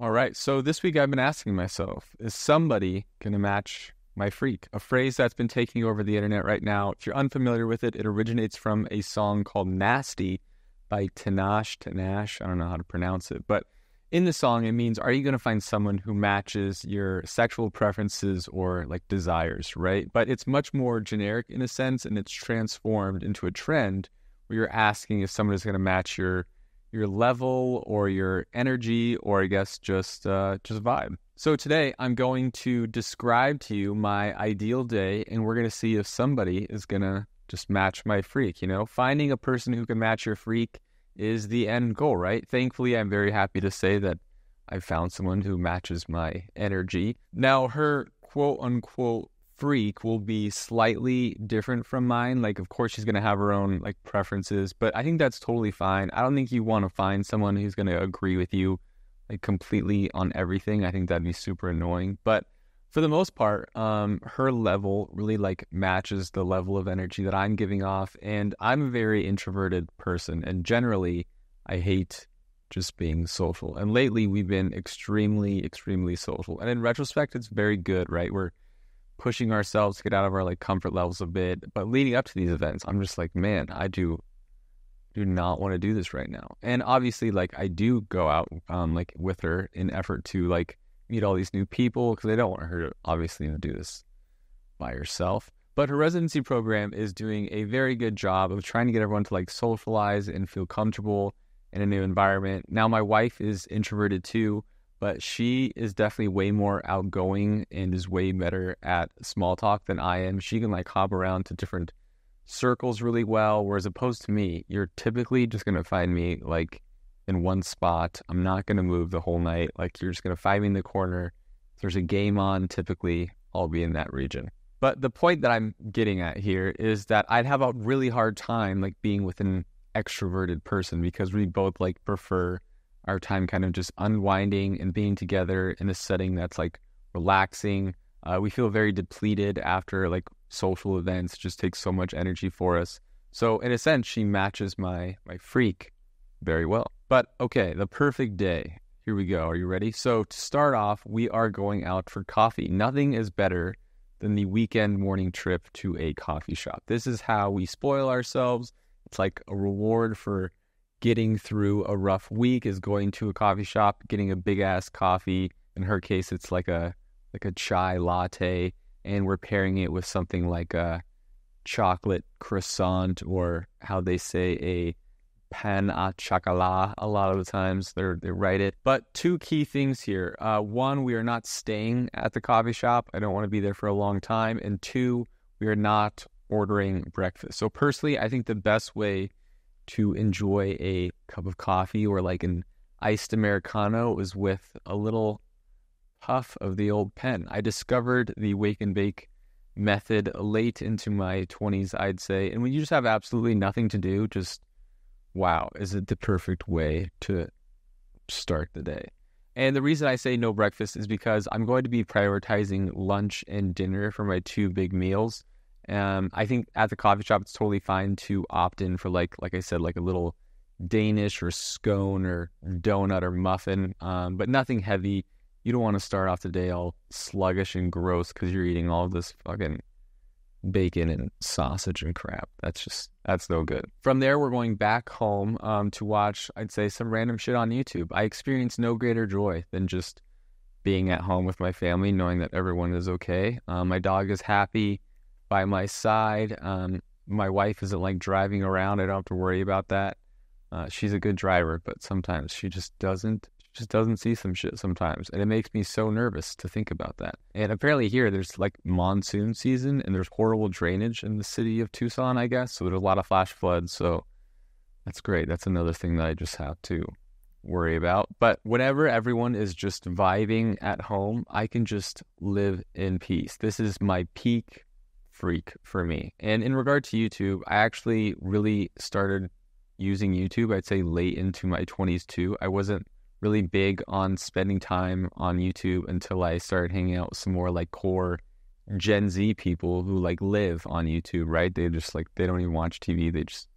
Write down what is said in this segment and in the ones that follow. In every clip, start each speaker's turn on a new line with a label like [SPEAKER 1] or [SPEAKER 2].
[SPEAKER 1] All right. So this week I've been asking myself, is somebody going to match my freak? A phrase that's been taking over the internet right now. If you're unfamiliar with it, it originates from a song called Nasty by Tinashe. I don't know how to pronounce it. But in the song, it means, are you going to find someone who matches your sexual preferences or like desires, right? But it's much more generic in a sense, and it's transformed into a trend where you're asking if someone is going to match your level or your energy, or I guess just vibe. So today I'm going to describe to you my ideal day, and we're going to see if somebody is going to just match my freak. You know, finding a person who can match your freak is the end goal, right? Thankfully, I'm very happy to say that I found someone who matches my energy. Now, her quote unquote freak will be slightly different from mine. Like, of course, she's going to have her own like preferences, but I think that's totally fine. I don't think you want to find someone who's going to agree with you like completely on everything. I think that'd be super annoying. But for the most part, her level really like matches the level of energy that I'm giving off. And I'm a very introverted person, and generally I hate just being social. And lately we've been extremely, extremely social. And in retrospect, it's very good, right? We're pushing ourselves to get out of our like comfort levels a bit. But leading up to these events, I'm just like, man, I do not want to do this right now. And obviously, like, I do go out like with her in effort to like meet all these new people, because I don't want her to obviously do this by herself. But her residency program is doing a very good job of trying to get everyone to like socialize and feel comfortable in a new environment. Now, my wife is introverted too, but she is definitely way more outgoing and is way better at small talk than I am. She can like hop around to different circles really well, whereas opposed to me, you're typically just going to find me like in one spot. I'm not going to move the whole night. Like, you're just going to find me in the corner. If there's a game on, typically I'll be in that region. But the point that I'm getting at here is that I'd have a really hard time like being with an extroverted person, because we both like prefer our time kind of just unwinding and being together in a setting that's like relaxing. We feel very depleted after like social events. It just takes so much energy for us. So in a sense, she matches my freak very well. But okay, the perfect day. Here we go. Are you ready? So to start off, we are going out for coffee. Nothing is better than the weekend morning trip to a coffee shop. This is how we spoil ourselves. It's like a reward for getting through a rough week, is going to a coffee shop, getting a big ass coffee. In her case, it's like a chai latte, and we're pairing it with something like a chocolate croissant, or how they say a pan au chocolat. A lot of the times they write it. But two key things here. One, we are not staying at the coffee shop. I don't want to be there for a long time. And two, we are not ordering breakfast. So personally, I think the best way to enjoy a cup of coffee or like an iced Americano is with a little puff of the old pen. I discovered the wake and bake method late into my 20s, I'd say. And when you just have absolutely nothing to do, just wow, is it the perfect way to start the day? And the reason I say no breakfast is because I'm going to be prioritizing lunch and dinner for my two big meals. I think at the coffee shop, it's totally fine to opt in for like I said, like a little Danish or scone or donut or muffin, but nothing heavy. You don't want to start off the day all sluggish and gross because you're eating all this fucking bacon and sausage and crap. That's no good. From there, we're going back home to watch, I'd say, some random shit on YouTube. I experience no greater joy than just being at home with my family, knowing that everyone is okay. My dog is happy by my side. My wife isn't like driving around. I don't have to worry about that. She's a good driver, but sometimes she just doesn't see some shit sometimes. And it makes me so nervous to think about that. And apparently here, there's like monsoon season and there's horrible drainage in the city of Tucson, I guess. So there's a lot of flash floods. So that's great. That's another thing that I just have to worry about. But whenever everyone is just vibing at home, I can just live in peace. This is my peak freak for me. And in regard to YouTube, I actually really started using YouTube, I'd say late into my 20s too. I wasn't really big on spending time on YouTube until I started hanging out with some more like core Gen Z people who like live on YouTube, right? They just like, they don't even watch TV. They just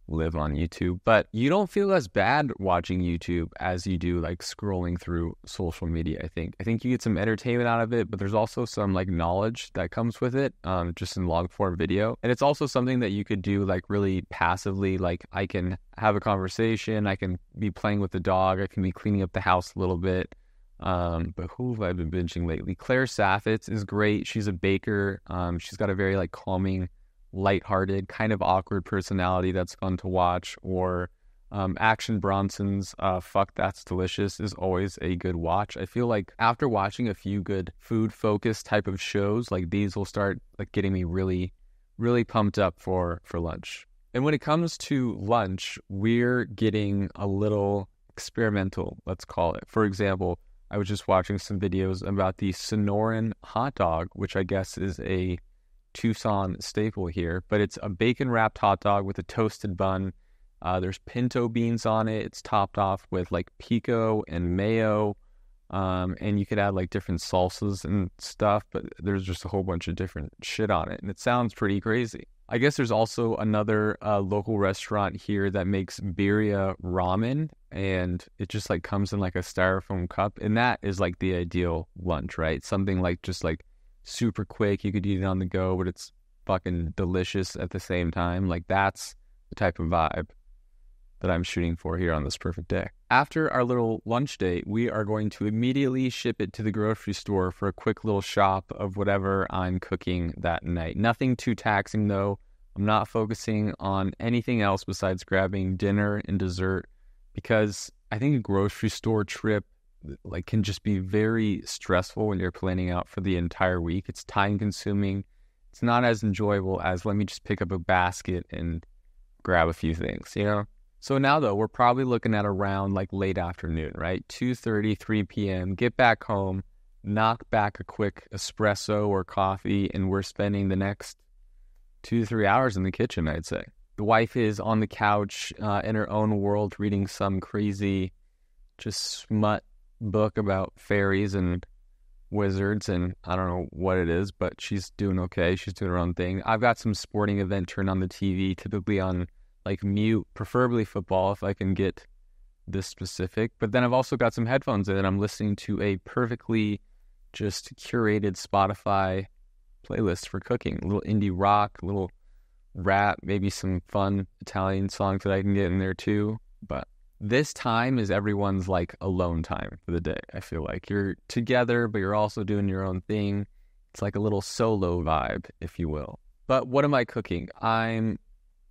[SPEAKER 1] live on YouTube. But you don't feel as bad watching YouTube as you do like scrolling through social media, I think. I think you get some entertainment out of it, but there's also some like knowledge that comes with it, just in long form video. And it's also something that you could do like really passively. Like I can have a conversation, I can be playing with the dog, I can be cleaning up the house a little bit. But who have I been binging lately? Claire Saffitz is great. She's a baker. She's got a very like calming, lighthearted, kind of awkward personality that's fun to watch. Or Action Bronson's Fuck That's Delicious is always a good watch. I feel like after watching a few good food focused type of shows, like these will start like getting me really, really pumped up for lunch. And when it comes to lunch, we're getting a little experimental, let's call it. For example, I was just watching some videos about the Sonoran hot dog, which I guess is a Tucson staple here, but it's a bacon wrapped hot dog with a toasted bun. There's pinto beans on it. It's topped off with like pico and mayo, and you could add like different salsas and stuff, but there's just a whole bunch of different shit on it, and it sounds pretty crazy. I guess there's also another local restaurant here that makes birria ramen, and it just like comes in like a styrofoam cup, and that is like the ideal lunch, right? Something like just like super quick, you could eat it on the go, but it's fucking delicious at the same time. Like that's the type of vibe that I'm shooting for here on this perfect day. After our little lunch date, we are going to immediately ship it to the grocery store for a quick little shop of whatever I'm cooking that night. Nothing too taxing though. I'm not focusing on anything else besides grabbing dinner and dessert, because I think a grocery store trip like can just be very stressful when you're planning out for the entire week. It's time consuming. It's not as enjoyable as let me just pick up a basket and grab a few things, you know? So now though, we're probably looking at around like late afternoon, right? 2:30, 3 p.m. Get back home, knock back a quick espresso or coffee, and we're spending the next 2 to 3 hours in the kitchen, I'd say. The wife is on the couch in her own world reading some crazy just smut book about fairies and wizards, and I don't know what it is, but she's doing okay. She's doing her own thing. I've got some sporting event turned on the TV, typically on like mute, preferably football if I can get this specific. But then I've also got some headphones in and I'm listening to a perfectly just curated Spotify playlist for cooking. A little indie rock, a little rap, maybe some fun Italian songs that I can get in there too. But this time is everyone's like alone time for the day. I feel like you're together, but you're also doing your own thing. It's like a little solo vibe, if you will. But what am I cooking? I'm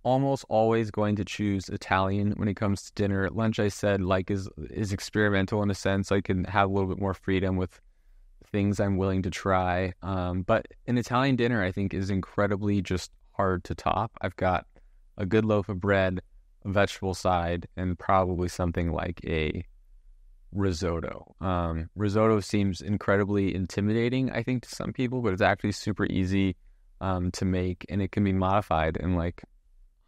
[SPEAKER 1] almost always going to choose Italian when it comes to dinner. Lunch, I said, like is experimental in a sense. I can have a little bit more freedom with things I'm willing to try. But an Italian dinner, I think, is incredibly just hard to top. I've got a good loaf of bread, a vegetable side, and probably something like a risotto. Risotto seems incredibly intimidating, I think, to some people, but it's actually super easy to make, and it can be modified in like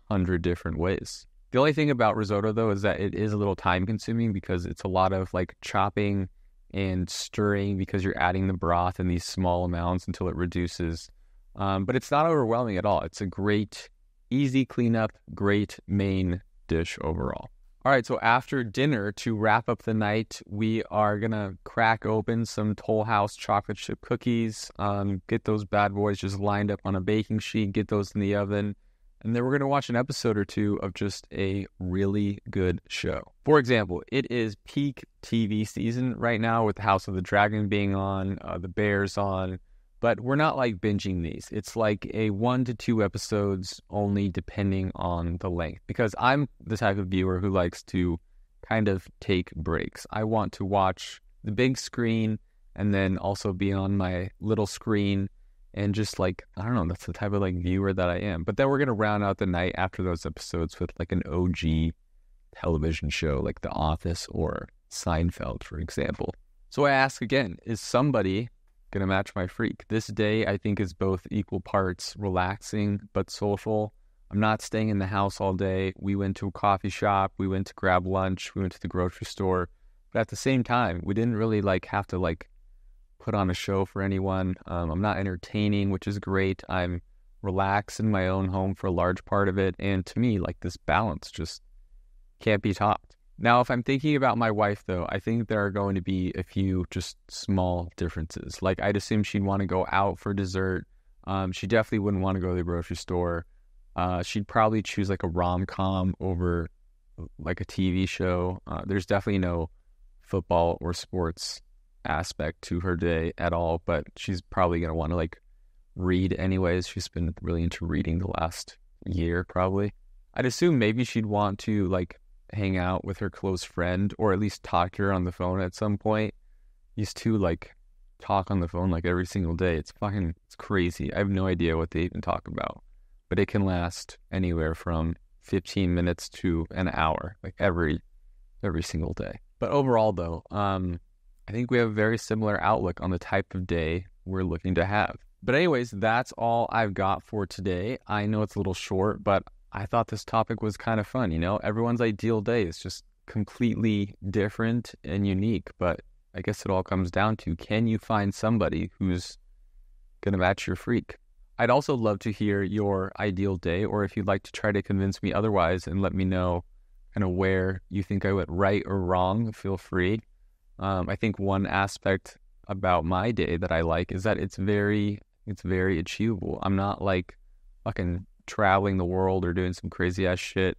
[SPEAKER 1] 100 different ways. The only thing about risotto though is that it is a little time consuming because it's a lot of like chopping and stirring because you're adding the broth in these small amounts until it reduces. But it's not overwhelming at all. It's a great, easy cleanup, great main dish overall. All right, so after dinner, to wrap up the night, we are going to crack open some Toll House chocolate chip cookies, get those bad boys just lined up on a baking sheet, get those in the oven. And then we're going to watch an episode or two of just a really good show. For example, it is peak TV season right now with the House of the Dragon being on, the Bears on, but we're not like binging these. It's like a 1 to 2 episodes only depending on the length, because I'm the type of viewer who likes to kind of take breaks. I want to watch the big screen and then also be on my little screen. And just like, I don't know, that's the type of like viewer that I am. But then we're going to round out the night after those episodes with like an OG television show like The Office or Seinfeld, for example. So I ask again, is somebody going to match my freak? This day, I think, is both equal parts relaxing but social. I'm not staying in the house all day. We went to a coffee shop. We went to grab lunch. We went to the grocery store. But at the same time, we didn't really like have to like put on a show for anyone. I'm not entertaining, which is great. I'm relax in my own home for a large part of it. And to me, like, this balance just can't be topped. Now, if I'm thinking about my wife, though, I think there are going to be a few just small differences. Like, I'd assume she'd want to go out for dessert. She definitely wouldn't want to go to the grocery store. She'd probably choose like a rom-com over like a TV show. There's definitely no football or sports aspect to her day at all, but she's probably going to want to like read anyways. She's been really into reading the last year, probably. I'd assume maybe she'd want to like hang out with her close friend or at least talk to her on the phone at some point. These two like talk on the phone like every single day. It's crazy. I have no idea what they even talk about, but it can last anywhere from 15 minutes to an hour, like every single day. But overall though, I think we have a very similar outlook on the type of day we're looking to have. But anyways, that's all I've got for today. I know it's a little short, but I thought this topic was kind of fun. Everyone's ideal day is just completely different and unique, but I guess it all comes down to, can you find somebody who's going to match your freak? I'd also love to hear your ideal day, or if you'd like to try to convince me otherwise and let me know kind of where you think I went right or wrong, feel free. I think one aspect about my day that I like is that it's very achievable. I'm not like fucking traveling the world or doing some crazy ass shit.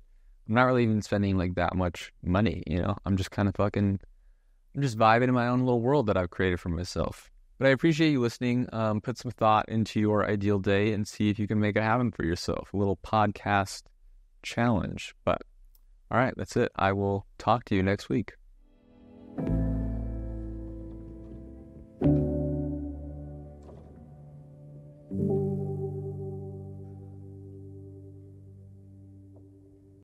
[SPEAKER 1] I'm not really even spending like that much money, I'm just kind of I'm just vibing in my own little world that I've created for myself. But I appreciate you listening. Put some thought into your ideal day and see if you can make it happen for yourself. A little podcast challenge. But all right, that's it. I will talk to you next week.